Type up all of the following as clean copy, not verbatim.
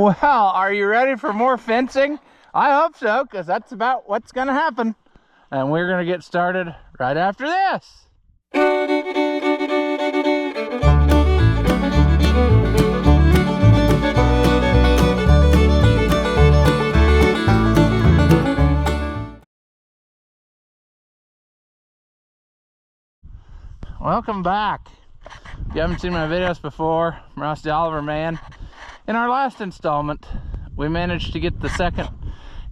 Well, are you ready for more fencing? I hope so, because that's about what's going to happen. And we're going to get started right after this. Welcome back. If you haven't seen my videos before, I'm Rusty Oliver, man. In our last installment, we managed to get the second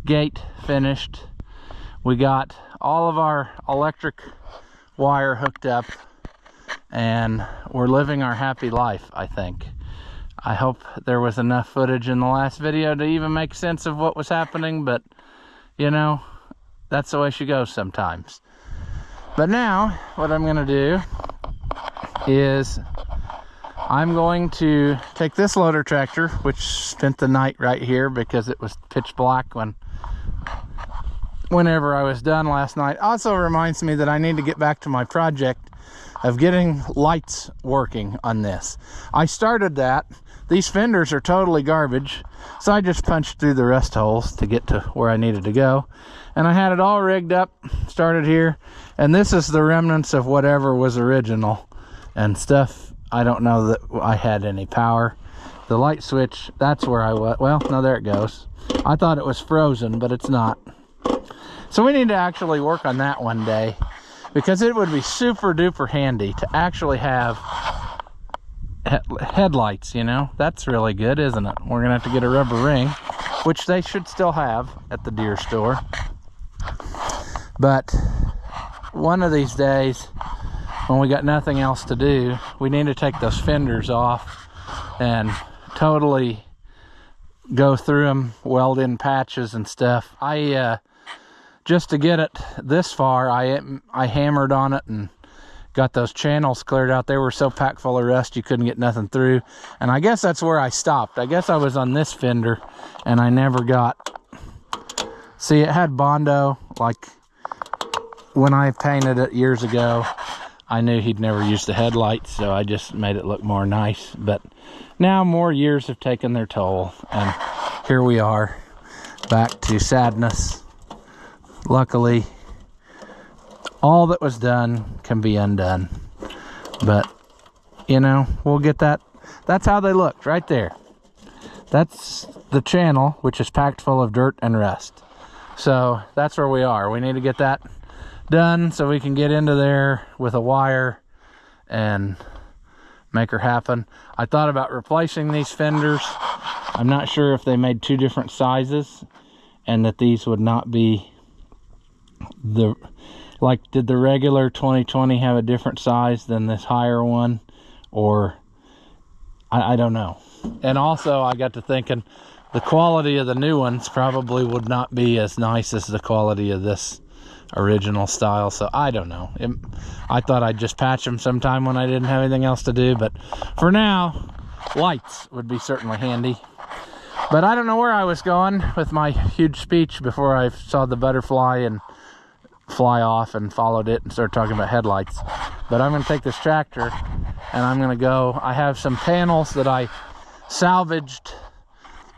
gate finished. We got all of our electric wire hooked up and we're living our happy life, I think. I hope there was enough footage in the last video to even make sense of what was happening, but you know, that's the way she goes sometimes. But now, what I'm gonna do is I'm going to take this loader tractor, which spent the night right here because it was pitch black whenever I was done last night. Also reminds me that I need to get back to my project of getting lights working on this. I started that. These fenders are totally garbage, so I just punched through the rust holes to get to where I needed to go. And I had it all rigged up, started here, and this is the remnants of whatever was original and stuff. I don't know that I had any power. The light switch, that's where I was. Well, no, there it goes. I thought it was frozen, but it's not. So we need to actually work on that one day, because it would be super duper handy to actually have headlights, you know. That's really good, isn't it? We're gonna have to get a rubber ring, which they should still have at the deer store. But one of these days, when we got nothing else to do, we need to take those fenders off and totally go through them, weld in patches and stuff. Just to get it this far, I hammered on it and got those channels cleared out. They were so packed full of rust you couldn't get nothing through. And I guess that's where I stopped. I guess I was on this fender and I never got... See, it had Bondo, like when I painted it years ago. I knew he'd never used the headlights, so I just made it look more nice. But now more years have taken their toll, and here we are, back to sadness. Luckily, all that was done can be undone. But, you know, we'll get that. That's how they looked, right there. That's the channel, which is packed full of dirt and rust. So that's where we are. We need to get that done so we can get into there with a wire and make her happen. I thought about replacing these fenders. I'm not sure if they made two different sizes and that these would not be the, like, did the regular 2020 have a different size than this higher one, or I don't know. And also I got to thinking the quality of the new ones probably would not be as nice as the quality of this original style, so I don't know. I thought I'd just patch them sometime when I didn't have anything else to do, but for now, lights would be certainly handy. But I don't know where I was going with my huge speech before I saw the butterfly and fly off and followed it and started talking about headlights. But I'm going to take this tractor and I'm going to go. I have some panels that I salvaged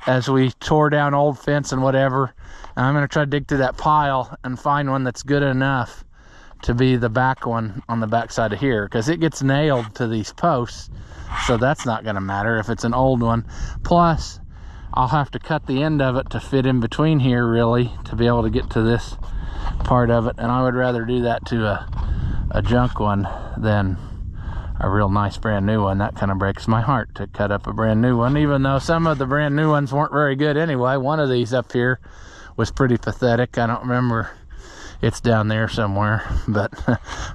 as we tore down old fence and whatever, and I'm going to try to dig through that pile and find one that's good enough to be the back one on the back side of here, because it gets nailed to these posts, so that's not going to matter if it's an old one. Plus I'll have to cut the end of it to fit in between here, really, to be able to get to this part of it, and I would rather do that to a junk one than a real nice brand new one. That kind of breaks my heart to cut up a brand new one, even though some of the brand new ones weren't very good anyway. One of these up here was pretty pathetic. I don't remember, it's down there somewhere, but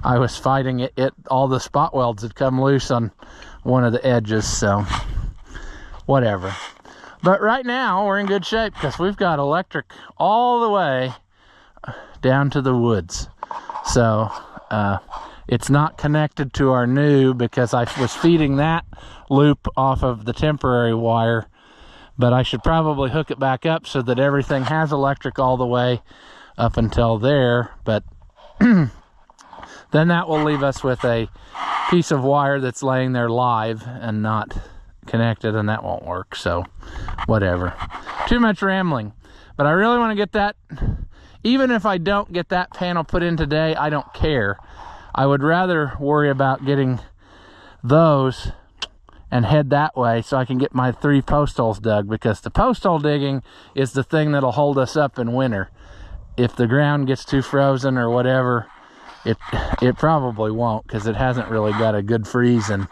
I was fighting it. All the spot welds had come loose on one of the edges, so whatever. But right now we're in good shape because we've got electric all the way down to the woods. So it's not connected to our new, because I was feeding that loop off of the temporary wire, but I should probably hook it back up so that everything has electric all the way up until there. But then that will leave us with a piece of wire that's laying there live and not connected, and that won't work, so whatever. Too much rambling. But I really want to get that. Even if I don't get that panel put in today, I don't care. I would rather worry about getting those and head that way so I can get my 3 post holes dug, because the post hole digging is the thing that'll hold us up in winter. If the ground gets too frozen or whatever, it probably won't, because it hasn't really got a good freeze in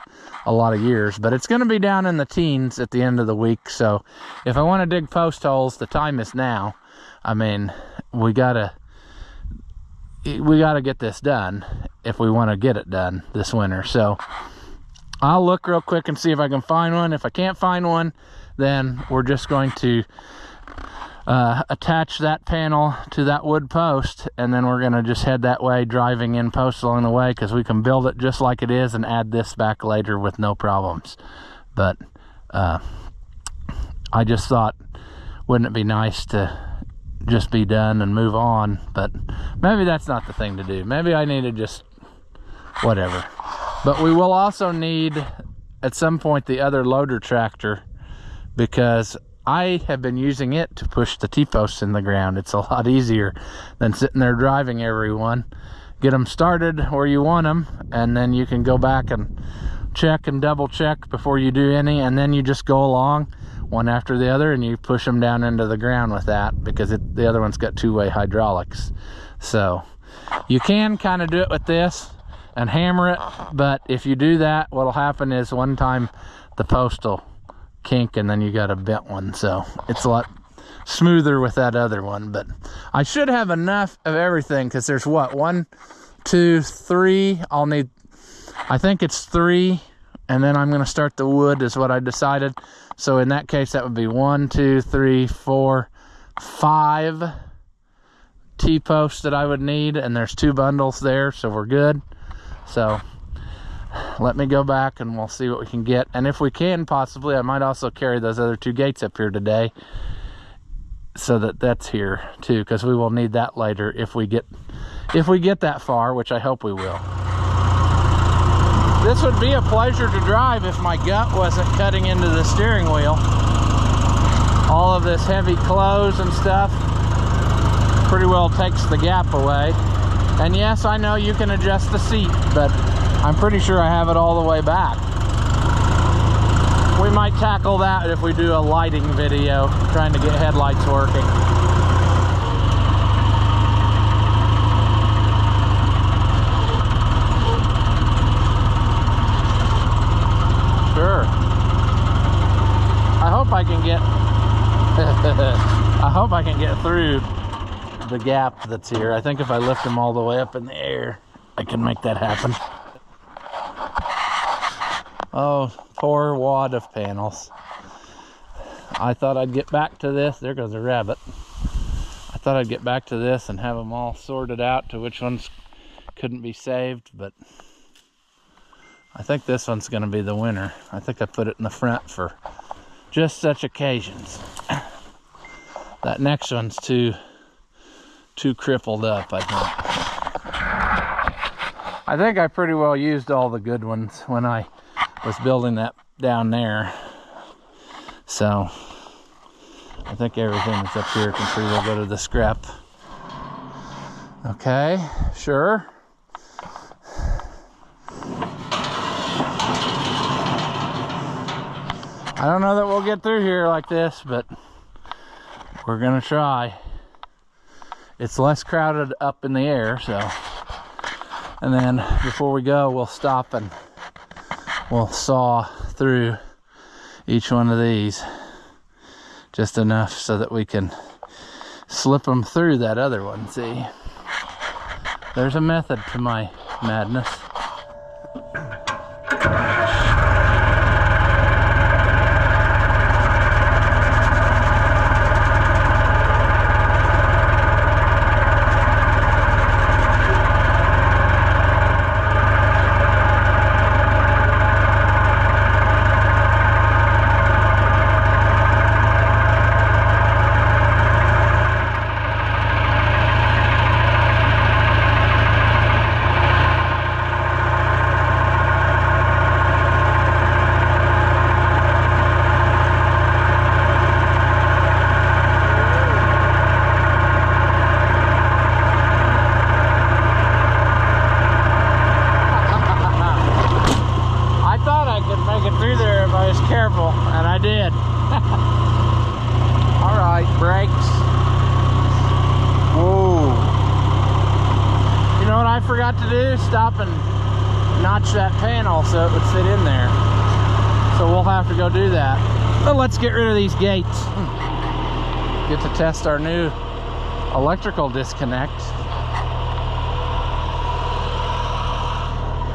a lot of years. But it's going to be down in the teens at the end of the week, so if I want to dig post holes, the time is now. I mean, we gotta get this done if we want to get it done this winter. So I'll look real quick and see if I can find one. If I can't find one, then we're just going to attach that panel to that wood post, and then we're going to just head that way, driving in posts along the way, because we can build it just like it is and add this back later with no problems. But I just thought, wouldn't it be nice to just be done and move on? But maybe that's not the thing to do. Maybe I need to just whatever. But we will also need at some point the other loader tractor, because I have been using it to push the T-posts in the ground. It's a lot easier than sitting there driving everyone. Get them started where you want them, and then you can go back and check and double check before you do any, and then you just go along one after the other and you push them down into the ground with that, because the other one's got two-way hydraulics. So you can kind of do it with this and hammer it, but if you do that, what'll happen is one time the post will kink and then you got a bent one, so it's a lot smoother with that other one. But I should have enough of everything, because there's what, 1, 2, 3. I'll need, I think it's 3, and then I'm going to start the wood is what I decided. So in that case, that would be 1, 2, 3, 4, 5 T-posts that I would need, and there's 2 bundles there, so we're good. So let me go back and we'll see what we can get. And if we can, possibly, I might also carry those other 2 gates up here today, so that that's here too, because we will need that later if we get that far, which I hope we will. This would be a pleasure to drive if my gut wasn't cutting into the steering wheel. All of this heavy clothes and stuff pretty well takes the gap away. And yes, I know you can adjust the seat, but I'm pretty sure I have it all the way back. We might tackle that if we do a lighting video, trying to get headlights working. Sure. I hope I can get I hope I can get through the gap that's here. I think if I lift them all the way up in the air, I can make that happen. Oh, poor wad of panels. I thought I'd get back to this. There goes a rabbit. I thought I'd get back to this and have them all sorted out to which ones couldn't be saved, but I think this one's going to be the winner. I think I put it in the front for just such occasions. That next one's too crippled up, I think. I think I pretty well used all the good ones when I was building that down there. So I think everything that's up here can pretty well go to the scrap. Okay, sure. I don't know that we'll get through here like this, but we're gonna try. It's less crowded up in the air, so. And then before we go, we'll stop and we'll saw through each one of these just enough so that we can slip them through that other one. See, there's a method to my madness. forgot to do, stop and notch that panel so it would fit in there. So we'll have to go do that. But let's get rid of these gates. Get to test our new electrical disconnect.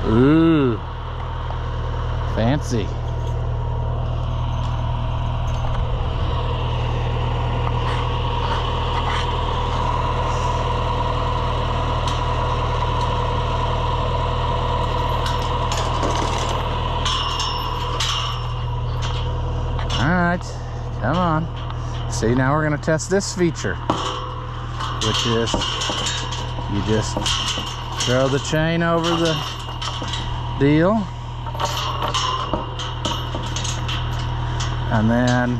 Ooh, fancy. Come on. See, now we're going to test this feature, which is you just throw the chain over the deal, and then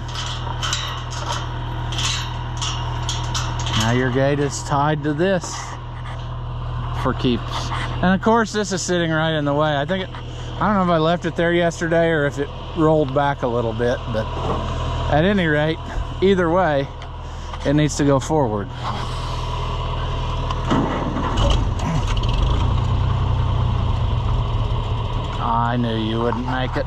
now your gate is tied to this for keeps. And of course, this is sitting right in the way. I don't know if I left it there yesterday or if it rolled back a little bit, but at any rate, either way, it needs to go forward. I knew you wouldn't make it.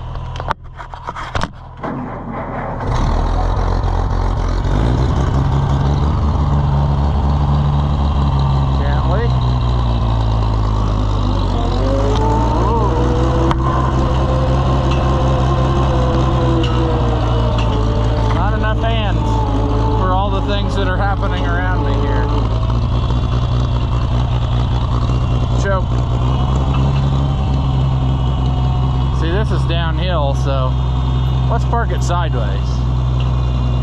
That are happening around me here. Choke. See, this is downhill, so let's park it sideways.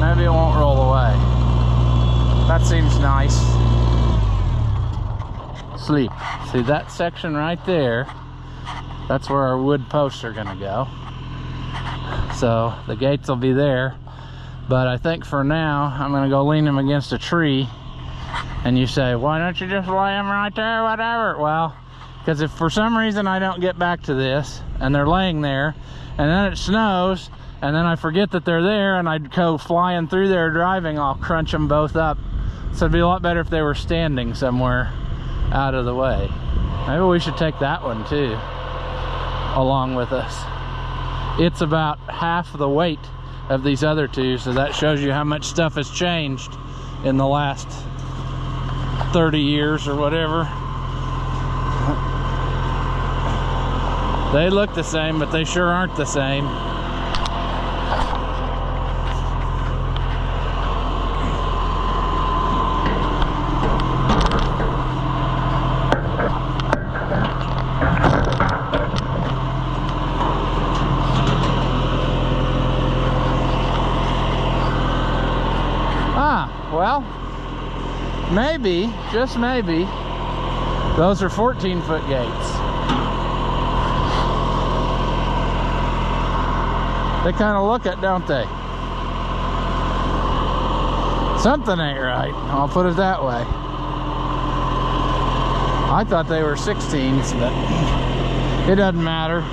Maybe it won't roll away. That seems nice. Sleep. See that section right there? That's where our wood posts are gonna go. So the gates will be there. But I think for now, I'm gonna go lean them against a tree. And you say, why don't you just lay them right there, whatever? Well, because if for some reason I don't get back to this, and they're laying there, and then it snows, and then I forget that they're there, and I'd go flying through there driving, I'll crunch them both up. So it'd be a lot better if they were standing somewhere out of the way. Maybe we should take that one too, along with us. It's about half the weight of these other two, so that shows you how much stuff has changed in the last 30 years or whatever. They look the same, but they sure aren't the same. Well, maybe, just maybe, those are 14-foot gates. They kind of look it, don't they? Something ain't right, I'll put it that way. I thought they were 16s, but it doesn't matter.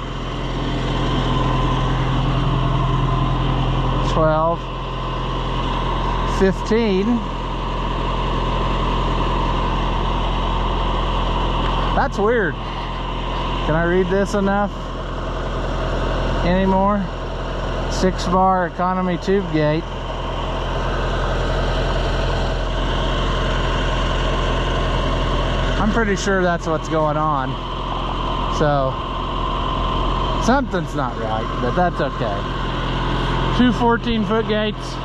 12. 15. That's weird. Can I read this enough anymore? 6-bar economy tube gate. I'm pretty sure that's what's going on. So something's not right, but that's okay. 2 14-foot gates.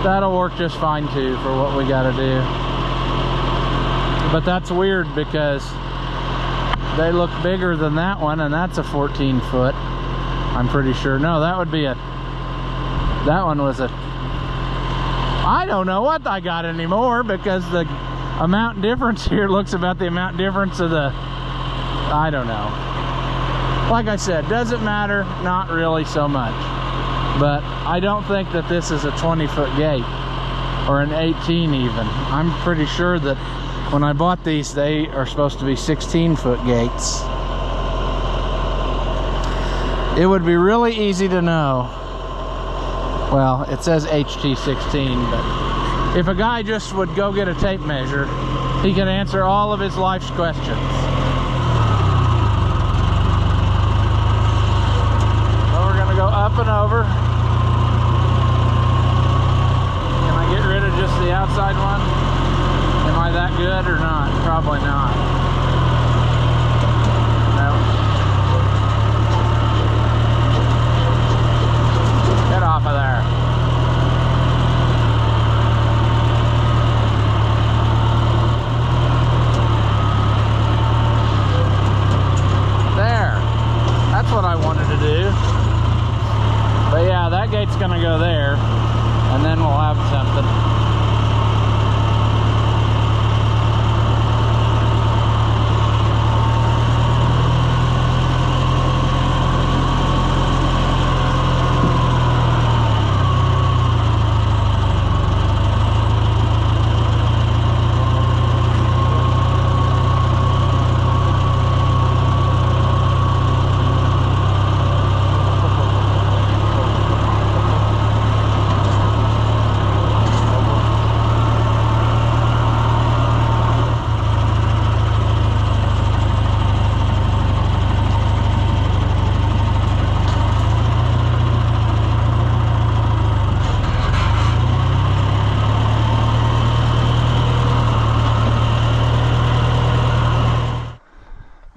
That'll work just fine too for what we gotta do. But that's weird because they look bigger than that one, and that's a 14-foot. I'm pretty sure. No, that would be a, that one was a, I don't know what I got anymore, because the amount difference here looks about the amount difference of the, I don't know. Like I said, doesn't matter, not really so much. But I don't think that this is a 20-foot gate, or an 18 even. I'm pretty sure that when I bought these, they are supposed to be 16-foot gates. It would be really easy to know. Well, it says HT16, but if a guy just would go get a tape measure, he could answer all of his life's questions. flipping over. Can I get rid of just the outside one? Am I that good or not? Probably not. No. Get off of there. There. That's what I wanted to do. But yeah, that gate's gonna go there, and then we'll have something.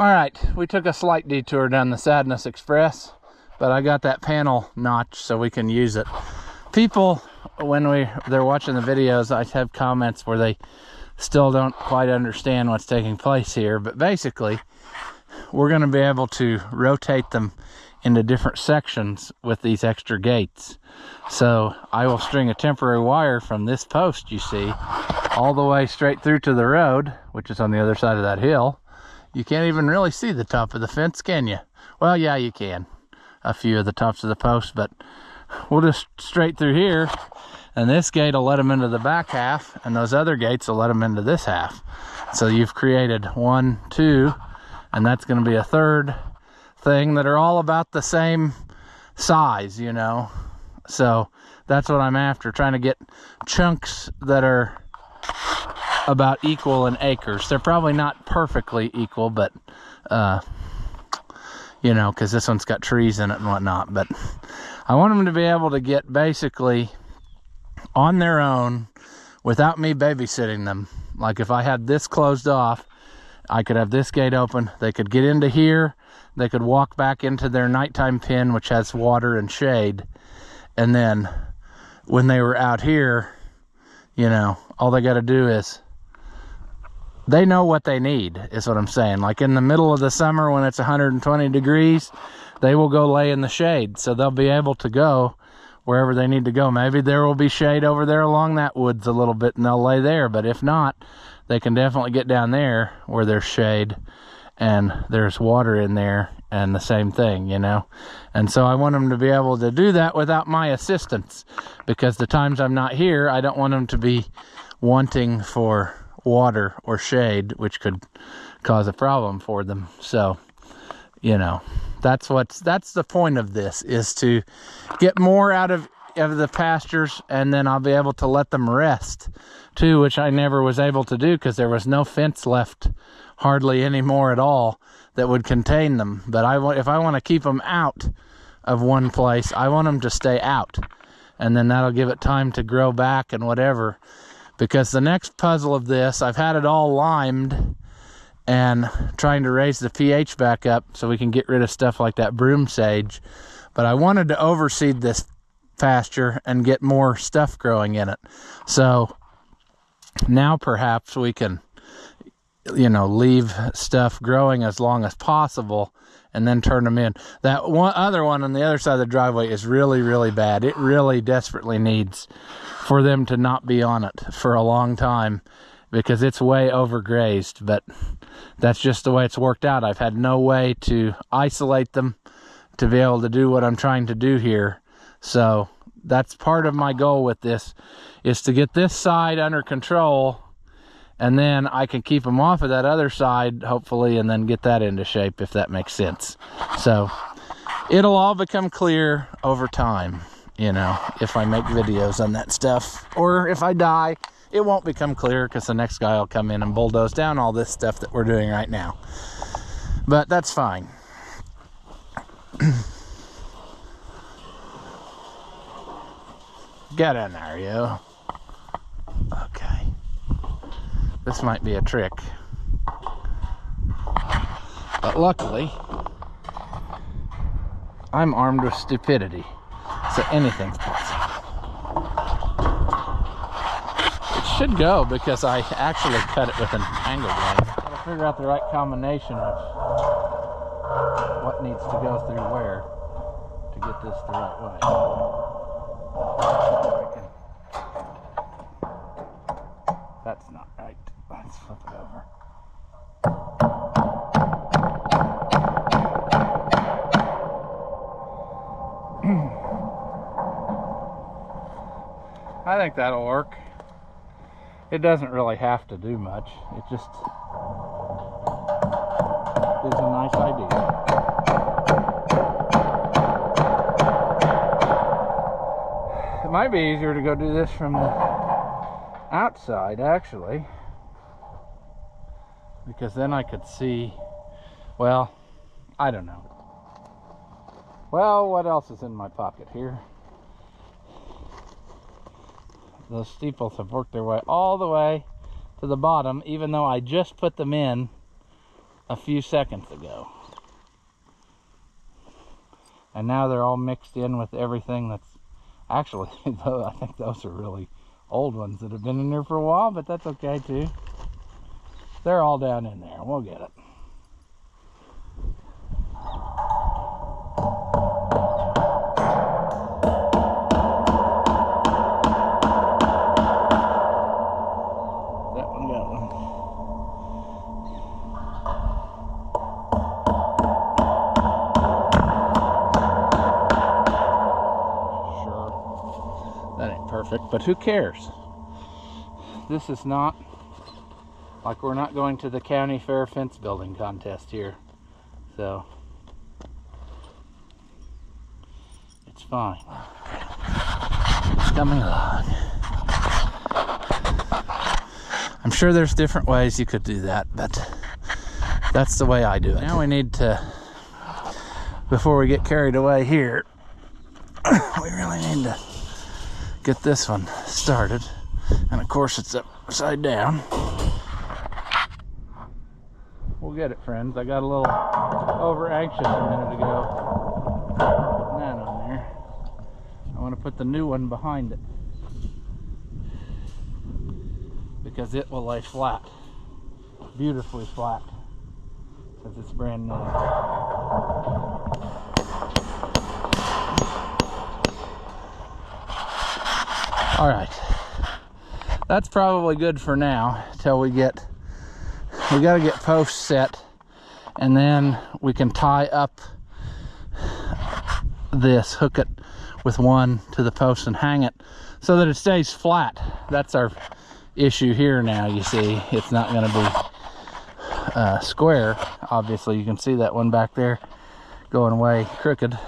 Alright, we took a slight detour down the Sadness Express, but I got that panel notched so we can use it. People, when they're watching the videos, I have comments where they still don't quite understand what's taking place here, but basically, we're going to be able to rotate them into different sections with these extra gates. So I will string a temporary wire from this post you see all the way straight through to the road, which is on the other side of that hill. You can't even really see the top of the fence, can you? Well, yeah, you can. A few of the tops of the posts, but we'll just straight through here, and this gate will let them into the back half, and those other gates will let them into this half. So you've created 1, 2, and that's going to be a third thing that are all about the same size, you know. So that's what I'm after, trying to get chunks that are about equal in acres. They're probably not perfectly equal, but you know, because this one's got trees in it and whatnot. But I want them to be able to get basically on their own without me babysitting them. Like if I had this closed off, I could have this gate open, they could get into here, they could walk back into their nighttime pen, which has water and shade, and then when they were out here, you know, all they got to do is, they know what they need, is what I'm saying. Like in the middle of the summer when it's 120 degrees, they will go lay in the shade. So they'll be able to go wherever they need to go. Maybe there will be shade over there along that woods a little bit and they'll lay there. But if not, they can definitely get down there where there's shade and there's water in there and the same thing, you know. And so I want them to be able to do that without my assistance, because the times I'm not here, I don't want them to be wanting for water or shade, which could cause a problem for them. So, you know, that's the point of this, is to get more out of the pastures, and then I'll be able to let them rest too, which I never was able to do because there was no fence left hardly any more at all that would contain them. But if I want to keep them out of one place, I want them to stay out, and then that'll give it time to grow back and whatever. Because the next puzzle of this, I've had it all limed and trying to raise the pH back up so we can get rid of stuff like that broom sage. But I wanted to overseed this pasture and get more stuff growing in it. So now perhaps we can, you know, leave stuff growing as long as possible and then turn them in. That other one on the other side of the driveway is really, really bad. It really desperately needs for them to not be on it for a long time because it's way overgrazed. But that's just the way it's worked out. I've had no way to isolate them to be able to do what I'm trying to do here. So that's part of my goal with this, is to get this side under control, and then I can keep them off of that other side, hopefully, and then get that into shape, if that makes sense. So it'll all become clear over time, you know, if I make videos on that stuff. Or if I die, it won't become clear because the next guy will come in and bulldoze down all this stuff that we're doing right now. But that's fine. Get in there, you. Okay. This might be a trick. But luckily, I'm armed with stupidity, so anything's possible. It should go because I actually cut it with an angle blade. Gotta figure out the right combination of what needs to go through where to get this the right way. That's not right. Let's flip it over. I think that'll work. It doesn't really have to do much. It just is a nice idea. It might be easier to go do this from the outside, actually, because then I could see, well, I don't know. Well, what else is in my pocket here? Those steeples have worked their way all the way to the bottom, even though I just put them in a few seconds ago. And now they're all mixed in with everything that's actually, though, I think those are really old ones that have been in there for a while, but that's okay too. They're all down in there. We'll get it. But who cares? This is not like we're not going to the county fair fence building contest here, so it's fine. It's coming along. I'm sure there's different ways you could do that, but that's the way I do it. Now we need to, before we get carried away here, we really need to get this one started, and of course it's upside down. We'll get it, friends. I got a little over anxious a minute ago putting that on there. I want to put the new one behind it because it will lay flat, beautifully flat, because it's brand new. All right, that's probably good for now till we got to get posts set, and then we can tie up this, hook it with one to the post and hang it so that it stays flat. That's our issue here now. You see, it's not going to be square. Obviously, you can see that one back there going way crooked.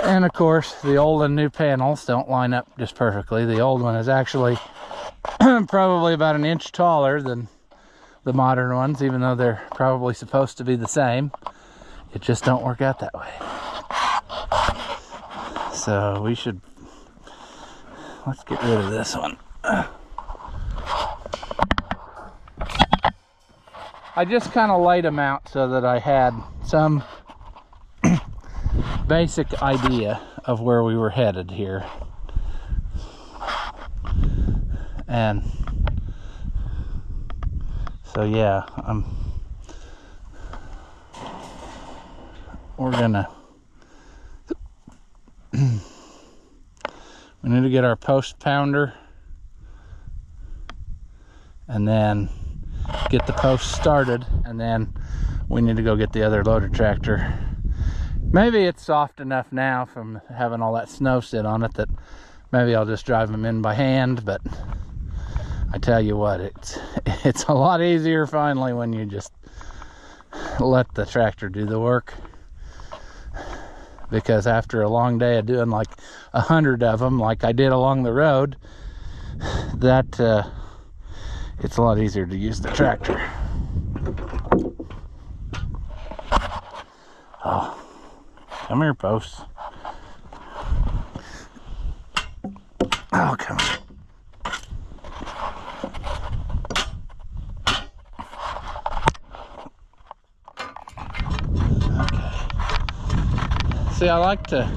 And of course, the old and new panels don't line up just perfectly. The old one is actually probably about an inch taller than the modern ones, even though they're probably supposed to be the same. It just don't work out that way. So we should, let's get rid of this one. I just kind of laid them out so that I had some basic idea of where we were headed here. And so yeah, we're gonna we need to get our post pounder and then get the post started, and then we need to go get the other loader tractor. Maybe it's soft enough now from having all that snow sit on it that maybe I'll just drive them in by hand, but I tell you what, it's a lot easier finally when you just let the tractor do the work. Because after a long day of doing like 100 of them, like I did along the road, that it's a lot easier to use the tractor. Oh, come here, posts. Oh, come on. See, I like to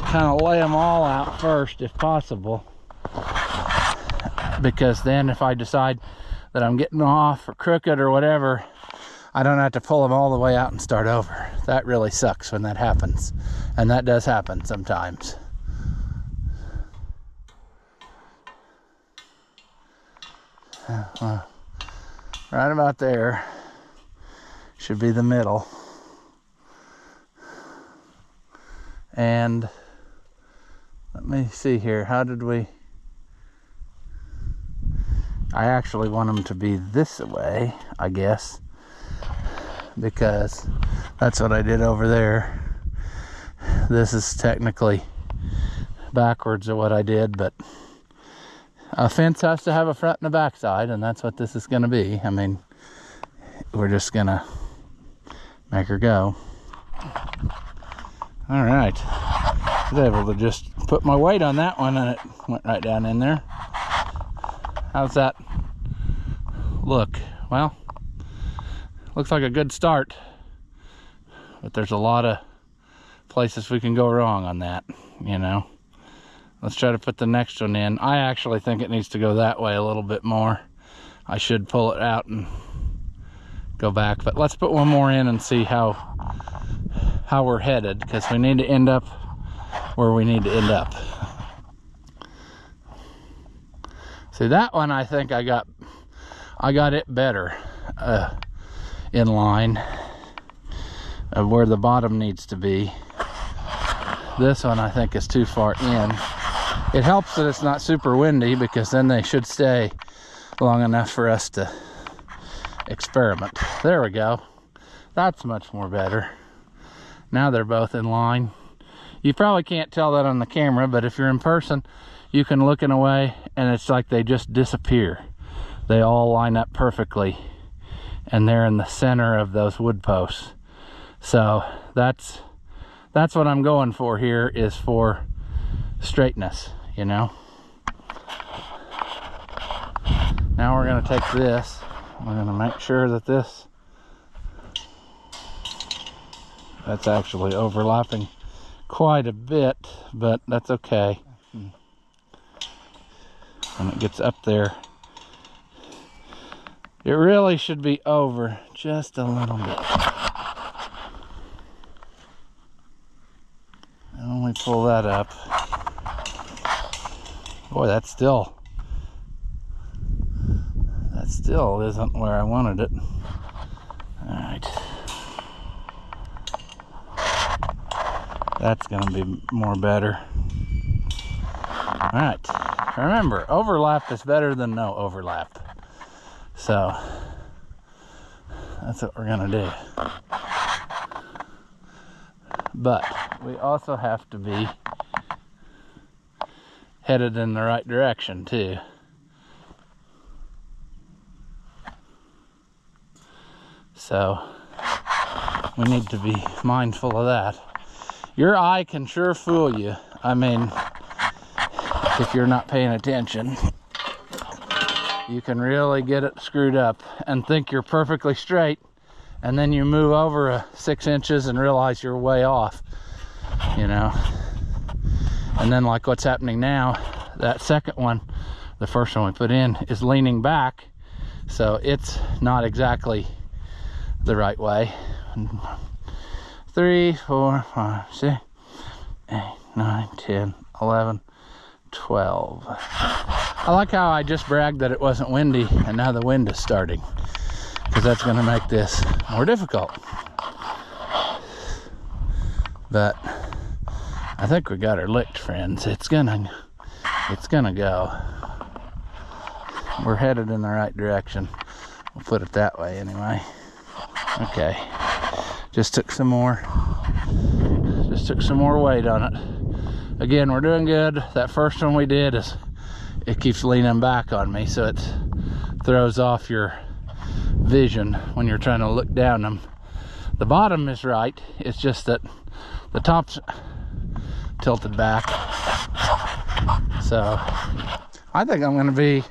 kind of lay them all out first if possible, because then if I decide that I'm getting off or crooked or whatever, I don't have to pull them all the way out and start over. That really sucks when that happens, and that does happen sometimes. Right about there should be the middle. And let me see here, how did we, I actually want them to be this way, I guess, because that's what I did over there. This is technically backwards of what I did, but a fence has to have a front and a back side, and that's what this is going to be. I mean, we're just going to make her go. All right, I was able to just put my weight on that one and it went right down in there. How's that look? Well, looks like a good start, but there's a lot of places we can go wrong on that, you know. Let's try to put the next one in. I actually think it needs to go that way a little bit more. I should pull it out and go back, but let's put one more in and see how we're headed, because we need to end up where we need to end up. See, that one I think I got it better in line of where the bottom needs to be. This one I think is too far in. It helps that it's not super windy, because then they should stay long enough for us to experiment. There we go. That's much more better. Now they're both in line. You probably can't tell that on the camera, but if you're in person, you can look in a way and it's like they just disappear. They all line up perfectly, and they're in the center of those wood posts. So that's what I'm going for here, is for straightness, you know. Now we're going to take this, we're going to make sure that that's actually overlapping quite a bit, but that's okay. When it gets up there, it really should be over just a little bit. And when we pull that up, boy, that still isn't where I wanted it. All right. That's going to be more better. All right. Remember, overlap is better than no overlap. So that's what we're going to do. But we also have to be headed in the right direction too. So we need to be mindful of that. Your eye can sure fool you. I mean, if you're not paying attention, you can really get it screwed up and think you're perfectly straight, and then you move over 6 inches and realize you're way off, you know. And then, like what's happening now, that second one, the first one we put in, is leaning back, so it's not exactly the right way. 3, 4, 5, 6, 8, 9, 10, 11, 12. I like how I just bragged that it wasn't windy, and now the wind is starting, because that's going to make this more difficult. But I think we got her licked, friends. It's gonna go. We're headed in the right direction. We'll put it that way anyway. Okay. Just took some more weight on it. Again, we're doing good. That first one we did it keeps leaning back on me, so throws off your vision when you're trying to look down them. The bottom is right, it's just that the top's tilted back. So I think I'm gonna be,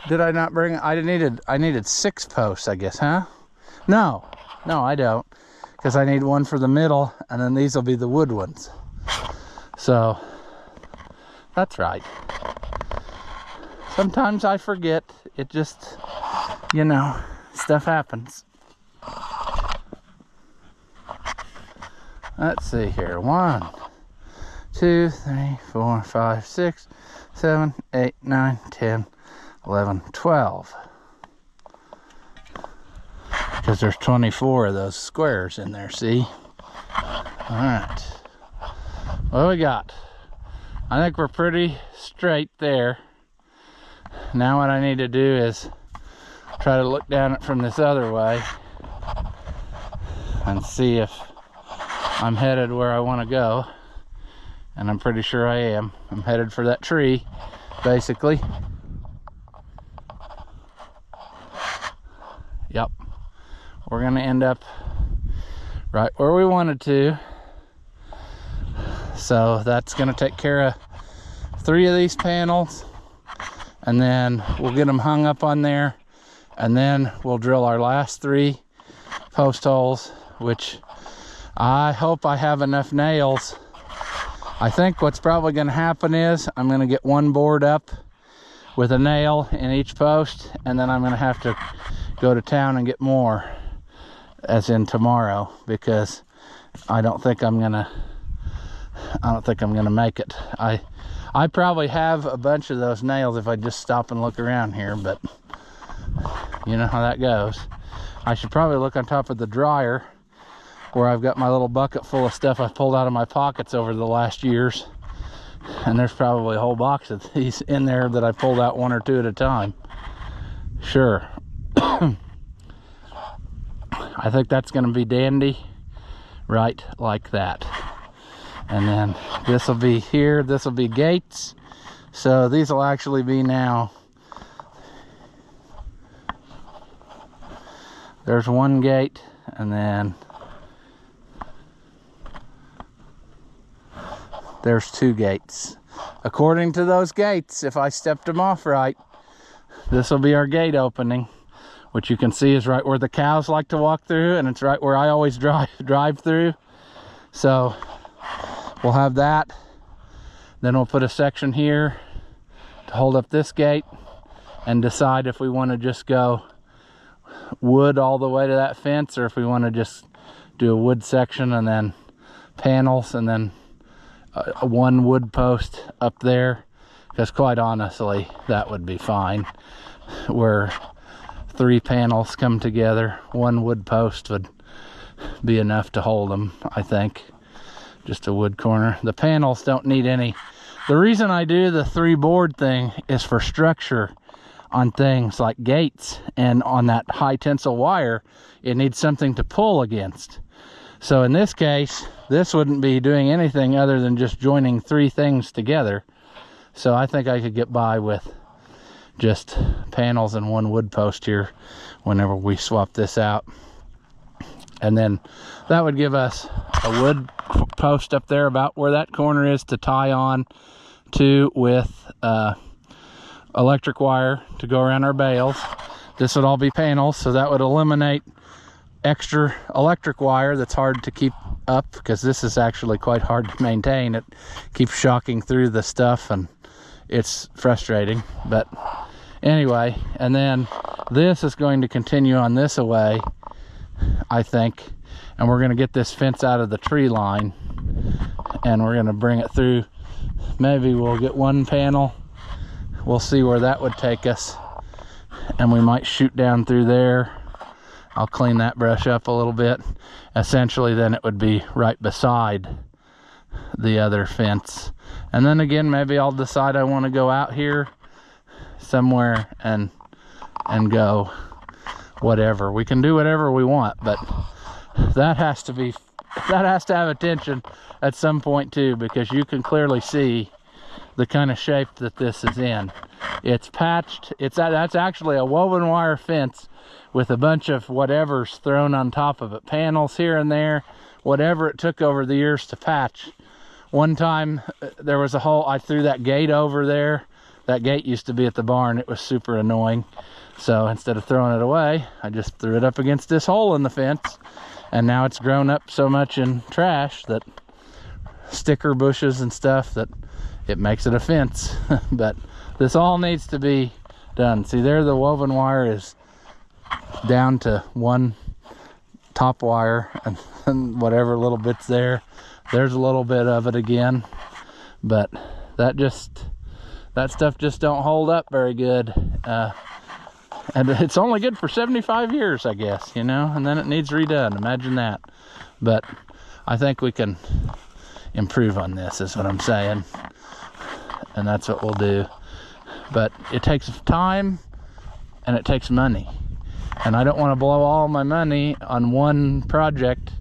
did I not bring, I needed 6 posts, I guess, huh? No, I don't, because I need one for the middle, and then these will be the wood ones. So that's right. Sometimes I forget. It just, you know, stuff happens. Let's see here. 1, 2, 3, 4, 5, 6, 7, 8, 9, 10, 11, 12. Because there's 24 of those squares in there, see? Alright. What do we got? I think we're pretty straight there. Now what I need to do is try to look down it from this other way and see if I'm headed where I want to go. And I'm pretty sure I am. I'm headed for that tree, basically. Yep. We're going to end up right where we wanted to. So that's going to take care of 3 of these panels, and then we'll get them hung up on there, and then we'll drill our last 3 post holes, which I hope I have enough nails. I think what's probably going to happen is I'm going to get 1 board up with a nail in each post, and then I'm going to have to go to town and get more, as in tomorrow, because I don't think I'm going to make it. I probably have a bunch of those nails if I just stop and look around here, but you know how that goes. I should probably look on top of the dryer where I've got my little bucket full of stuff I've pulled out of my pockets over the last years, and there's probably a whole box of these in there that I pulled out 1 or 2 at a time. Sure. I think that's going to be dandy, right like that. And then this will be here, this will be gates. So these will actually be now, there's 1 gate, and then there's 2 gates. According to those gates, if I stepped them off right, this will be our gate opening, which you can see is right where the cows like to walk through, and it's right where I always drive through. So we'll have that. Then we'll put a section here to hold up this gate and decide if we want to just go wood all the way to that fence, or if we want to just do a wood section and then panels and then 1 wood post up there, because quite honestly that would be fine, where 3 panels come together. 1 wood post would be enough to hold them, I think. Just a wood corner. The panels don't need any. The reason I do the 3 board thing is for structure on things like gates, and on that high tensile wire it needs something to pull against. So in this case, this wouldn't be doing anything other than just joining 3 things together. So I think I could get by with just panels and 1 wood post here whenever we swap this out. And then that would give us a wood post up there about where that corner is to tie on to, with electric wire to go around our bales. This would all be panels, so that would eliminate extra electric wire that's hard to keep up, because this is actually quite hard to maintain. It keeps shocking through the stuff and it's frustrating. But anyway, and then this is going to continue on this away, I think, and we're going to get this fence out of the tree line and we're going to bring it through. Maybe we'll get 1 panel, we'll see where that would take us, and we might shoot down through there. I'll clean that brush up a little bit. Essentially then it would be right beside the other fence, and then again maybe I'll decide I want to go out here somewhere and go whatever. We can do whatever we want, but that has to have attention at some point too, because you can clearly see the kind of shape that this is in. It's patched. That's actually a woven wire fence with a bunch of whatever's thrown on top of it. Panels here and there, whatever it took over the years to patch. One time there was a hole, I threw that gate over there. That gate used to be at the barn. It was super annoying. So instead of throwing it away, I just threw it up against this hole in the fence. And now it's grown up so much in trash, that sticker bushes and stuff, that it makes it a fence. But this all needs to be done. See there, the woven wire is down to one top wire, and whatever little bits there, there's a little bit of it again. But that stuff just don't hold up very good. And it's only good for 75 years, I guess, you know, and then it needs redone. Imagine that. But I think we can improve on this, is what I'm saying. And that's what we'll do. But it takes time and it takes money. And I don't want to blow all my money on one project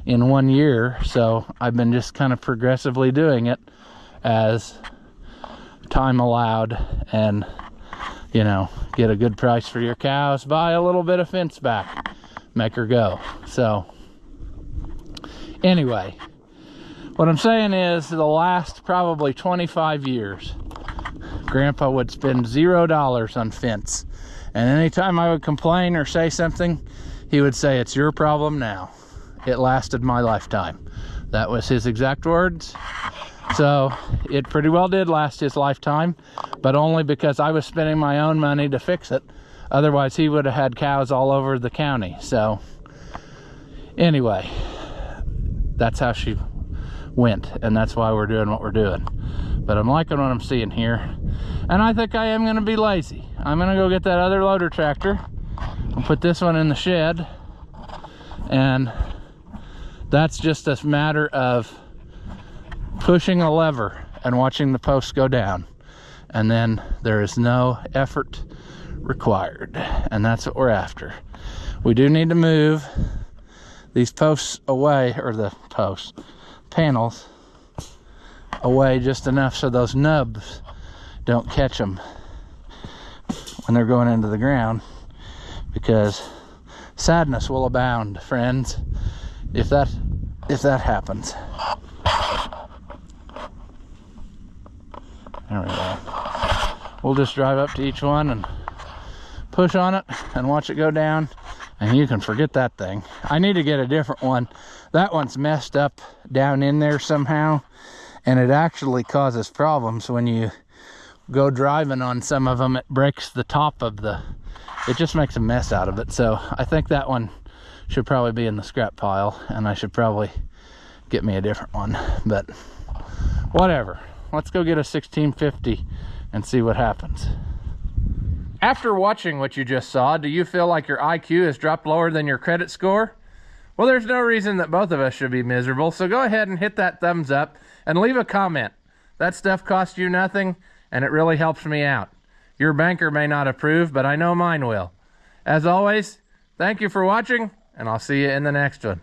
in 1 year. So I've been just kind of progressively doing it as time allowed, and you know, get a good price for your cows, buy a little bit of fence back, make her go. So anyway, what I'm saying is, the last probably 25 years, Grandpa would spend $0 on fence. And anytime I would complain or say something, he would say, "It's your problem now. It lasted my lifetime." That was his exact words. So it pretty well did last his lifetime, but only because I was spending my own money to fix it. Otherwise, he would have had cows all over the county. So anyway, that's how she went, and that's why we're doing what we're doing. But I'm liking what I'm seeing here, and I think I am going to be lazy. I'm going to go get that other loader tractor and put this one in the shed, and that's just a matter of pushing a lever and watching the posts go down, and then there is no effort required, and that's what we're after. We do need to move these posts away, or the panels away just enough so those nubs don't catch them when they're going into the ground, because sadness will abound, friends, if that happens. There we go. We'll just drive up to each one and push on it and watch it go down, and you can forget that thing. I need to get a different one. That one's messed up down in there somehow, and it actually causes problems when you go driving on some of them. It breaks the top of it just makes a mess out of it. So I think that one should probably be in the scrap pile, and I should probably get me a different one. But whatever, let's go get a 1650 and see what happens. After watching what you just saw, do you feel like your IQ has dropped lower than your credit score? Well, there's no reason that both of us should be miserable, so go ahead and hit that thumbs up and leave a comment. That stuff costs you nothing, and it really helps me out. Your banker may not approve, but I know mine will. As always, thank you for watching, and I'll see you in the next one.